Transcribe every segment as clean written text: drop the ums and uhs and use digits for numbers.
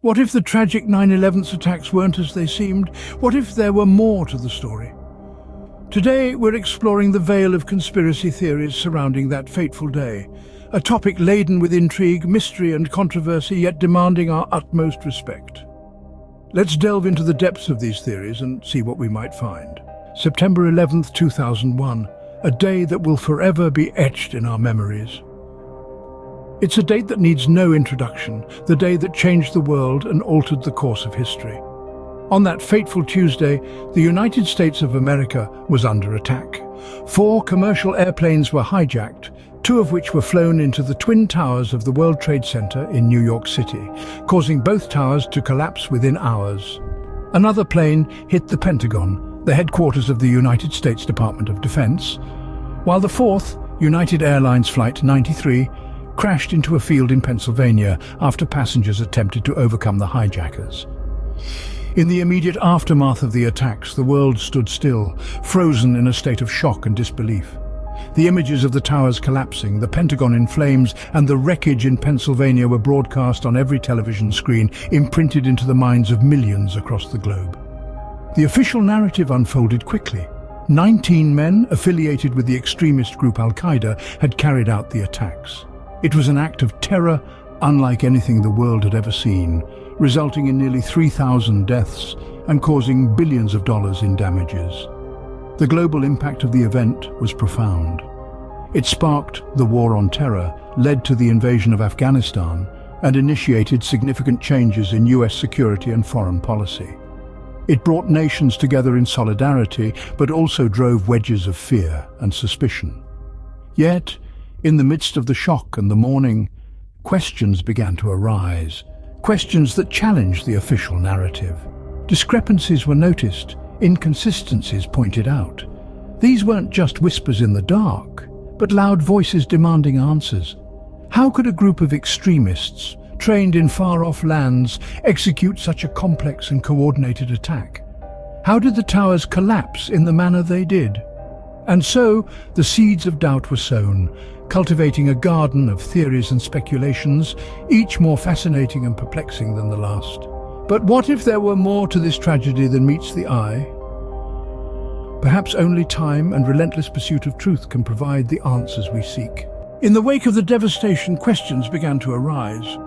What if the tragic 9/11 attacks weren't as they seemed? What if there were more to the story? Today, we're exploring the veil of conspiracy theories surrounding that fateful day, a topic laden with intrigue, mystery and controversy, yet demanding our utmost respect. Let's delve into the depths of these theories and see what we might find. September 11th, 2001, a day that will forever be etched in our memories. It's a date that needs no introduction, the day that changed the world and altered the course of history. On that fateful Tuesday, the United States of America was under attack. 4 commercial airplanes were hijacked, 2 of which were flown into the Twin Towers of the World Trade Center in New York City, causing both towers to collapse within hours. Another plane hit the Pentagon, the headquarters of the United States Department of Defense, while the 4th, United Airlines Flight 93, crashed into a field in Pennsylvania after passengers attempted to overcome the hijackers. In the immediate aftermath of the attacks, the world stood still, frozen in a state of shock and disbelief. The images of the towers collapsing, the Pentagon in flames, and the wreckage in Pennsylvania were broadcast on every television screen, imprinted into the minds of millions across the globe. The official narrative unfolded quickly. 19 men affiliated with the extremist group Al-Qaeda had carried out the attacks. It was an act of terror unlike anything the world had ever seen, resulting in nearly 3,000 deaths and causing billions of dollars in damages. The global impact of the event was profound. It sparked the war on terror, led to the invasion of Afghanistan, and initiated significant changes in US security and foreign policy. It brought nations together in solidarity, but also drove wedges of fear and suspicion. Yet, in the midst of the shock and the mourning, questions began to arise. Questions that challenged the official narrative. Discrepancies were noticed, inconsistencies pointed out. These weren't just whispers in the dark, but loud voices demanding answers. How could a group of extremists, trained in far-off lands, execute such a complex and coordinated attack? How did the towers collapse in the manner they did? And so, the seeds of doubt were sown, cultivating a garden of theories and speculations, each more fascinating and perplexing than the last. But what if there were more to this tragedy than meets the eye? Perhaps only time and relentless pursuit of truth can provide the answers we seek. In the wake of the devastation, questions began to arise.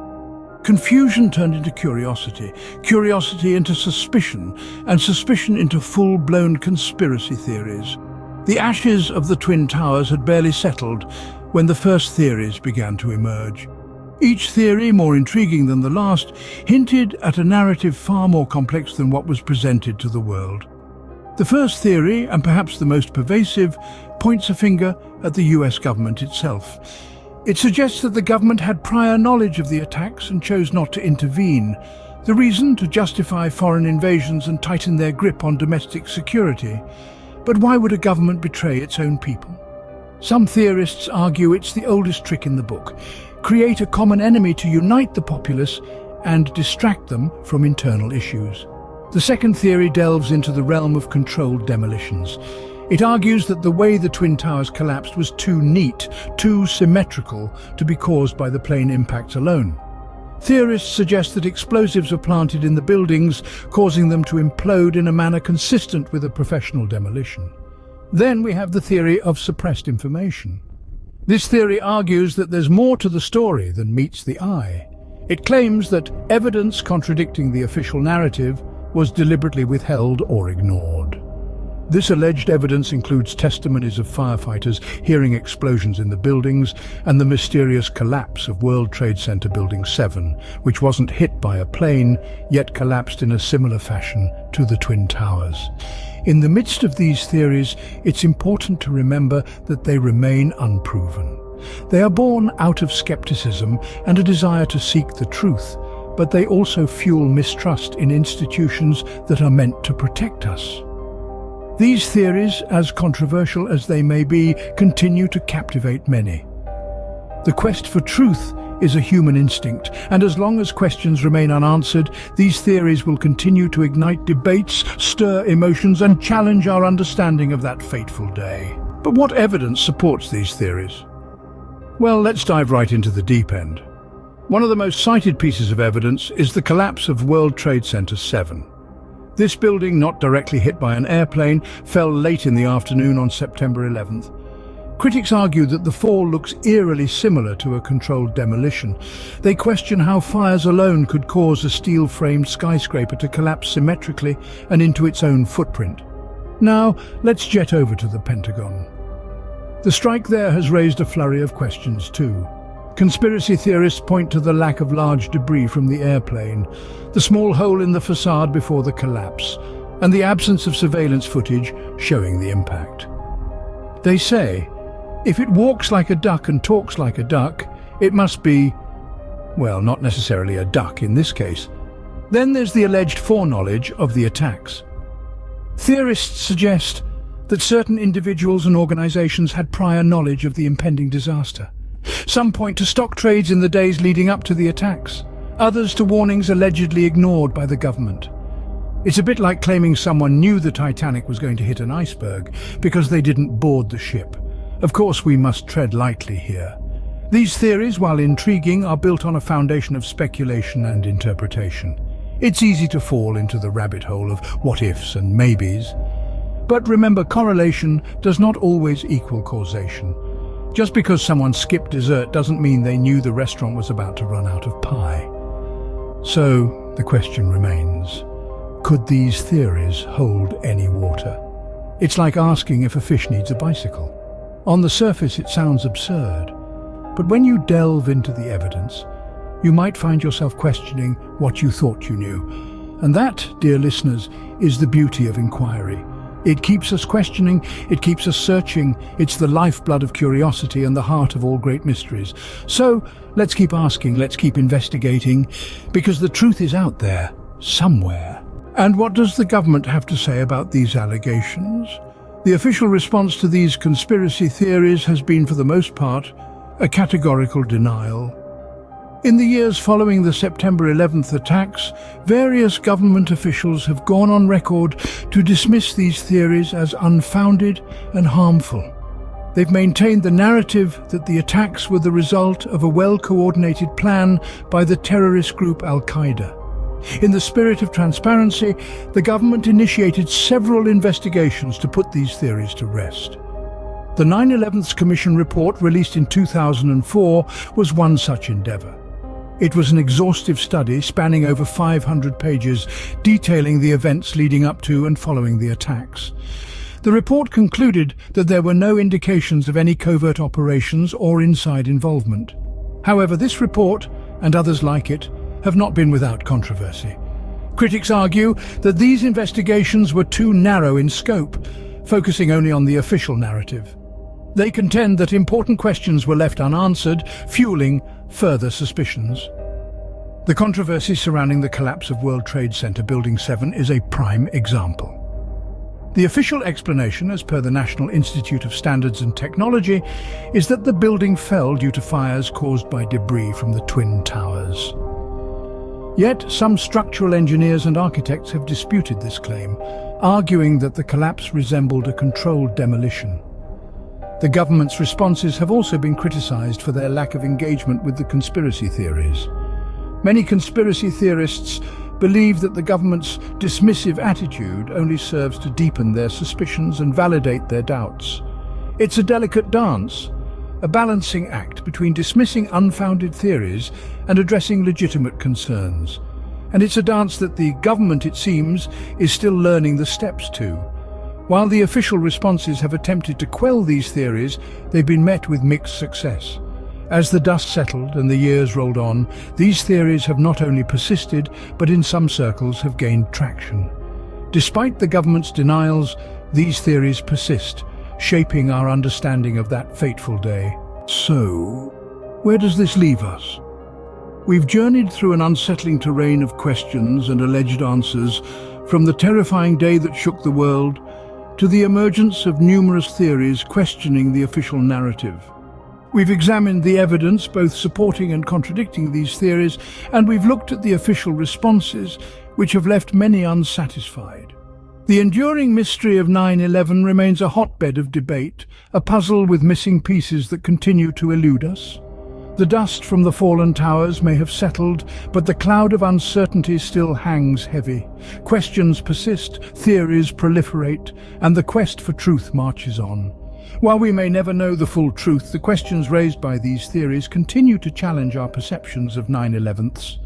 Confusion turned into curiosity, curiosity into suspicion, and suspicion into full-blown conspiracy theories. The ashes of the Twin Towers had barely settled when the first theories began to emerge. Each theory, more intriguing than the last, hinted at a narrative far more complex than what was presented to the world. The first theory, and perhaps the most pervasive, points a finger at the US government itself. It suggests that the government had prior knowledge of the attacks and chose not to intervene. The reason? To justify foreign invasions and tighten their grip on domestic security. But why would a government betray its own people? Some theorists argue it's the oldest trick in the book. Create a common enemy to unite the populace and distract them from internal issues. The second theory delves into the realm of controlled demolitions. It argues that the way the Twin Towers collapsed was too neat, too symmetrical to be caused by the plane impacts alone. Theorists suggest that explosives were planted in the buildings, causing them to implode in a manner consistent with a professional demolition. Then we have the theory of suppressed information. This theory argues that there's more to the story than meets the eye. It claims that evidence contradicting the official narrative was deliberately withheld or ignored. This alleged evidence includes testimonies of firefighters hearing explosions in the buildings and the mysterious collapse of World Trade Center Building 7, which wasn't hit by a plane, yet collapsed in a similar fashion to the Twin Towers. In the midst of these theories, it's important to remember that they remain unproven. They are born out of skepticism and a desire to seek the truth, but they also fuel mistrust in institutions that are meant to protect us. These theories, as controversial as they may be, continue to captivate many. The quest for truth is a human instinct, and as long as questions remain unanswered, these theories will continue to ignite debates, stir emotions, and challenge our understanding of that fateful day. But what evidence supports these theories? Well, let's dive right into the deep end. One of the most cited pieces of evidence is the collapse of World Trade Center 7. This building, not directly hit by an airplane, fell late in the afternoon on September 11th. Critics argue that the fall looks eerily similar to a controlled demolition. They question how fires alone could cause a steel-framed skyscraper to collapse symmetrically and into its own footprint. Now, let's jet over to the Pentagon. The strike there has raised a flurry of questions too. Conspiracy theorists point to the lack of large debris from the airplane, the small hole in the facade before the collapse, and the absence of surveillance footage showing the impact. They say, if it walks like a duck and talks like a duck, it must be, well, not necessarily a duck in this case. Then there's the alleged foreknowledge of the attacks. Theorists suggest that certain individuals and organizations had prior knowledge of the impending disaster. Some point to stock trades in the days leading up to the attacks, others to warnings allegedly ignored by the government. It's a bit like claiming someone knew the Titanic was going to hit an iceberg because they didn't board the ship. Of course, we must tread lightly here. These theories, while intriguing, are built on a foundation of speculation and interpretation. It's easy to fall into the rabbit hole of what-ifs and maybes. But remember, correlation does not always equal causation. Just because someone skipped dessert doesn't mean they knew the restaurant was about to run out of pie. So, the question remains, could these theories hold any water? It's like asking if a fish needs a bicycle. On the surface, it sounds absurd. But when you delve into the evidence, you might find yourself questioning what you thought you knew. And that, dear listeners, is the beauty of inquiry. It keeps us questioning, it keeps us searching. It's the lifeblood of curiosity and the heart of all great mysteries. So, let's keep asking, let's keep investigating, because the truth is out there, somewhere. And what does the government have to say about these allegations? The official response to these conspiracy theories has been, for the most part, a categorical denial. In the years following the September 11th attacks, various government officials have gone on record to dismiss these theories as unfounded and harmful. They've maintained the narrative that the attacks were the result of a well-coordinated plan by the terrorist group Al-Qaeda. In the spirit of transparency, the government initiated several investigations to put these theories to rest. The 9/11 Commission report, released in 2004, was one such endeavor. It was an exhaustive study spanning over 500 pages, detailing the events leading up to and following the attacks. The report concluded that there were no indications of any covert operations or inside involvement. However, this report, and others like it, have not been without controversy. Critics argue that these investigations were too narrow in scope, focusing only on the official narrative. They contend that important questions were left unanswered, fueling further suspicions. The controversy surrounding the collapse of World Trade Center Building 7 is a prime example. The official explanation, as per the National Institute of Standards and Technology, is that the building fell due to fires caused by debris from the Twin Towers. Yet, some structural engineers and architects have disputed this claim, arguing that the collapse resembled a controlled demolition. The government's responses have also been criticized for their lack of engagement with the conspiracy theories. Many conspiracy theorists believe that the government's dismissive attitude only serves to deepen their suspicions and validate their doubts. It's a delicate dance, a balancing act between dismissing unfounded theories and addressing legitimate concerns. And it's a dance that the government, it seems, is still learning the steps to. While the official responses have attempted to quell these theories, they've been met with mixed success. As the dust settled and the years rolled on, these theories have not only persisted, but in some circles have gained traction. Despite the government's denials, these theories persist, shaping our understanding of that fateful day. So, where does this leave us? We've journeyed through an unsettling terrain of questions and alleged answers, from the terrifying day that shook the world to the emergence of numerous theories questioning the official narrative. We've examined the evidence, both supporting and contradicting these theories, and we've looked at the official responses, which have left many unsatisfied. The enduring mystery of 9/11 remains a hotbed of debate, a puzzle with missing pieces that continue to elude us. The dust from the fallen towers may have settled, but the cloud of uncertainty still hangs heavy. Questions persist, theories proliferate, and the quest for truth marches on. While we may never know the full truth, the questions raised by these theories continue to challenge our perceptions of 9/11s.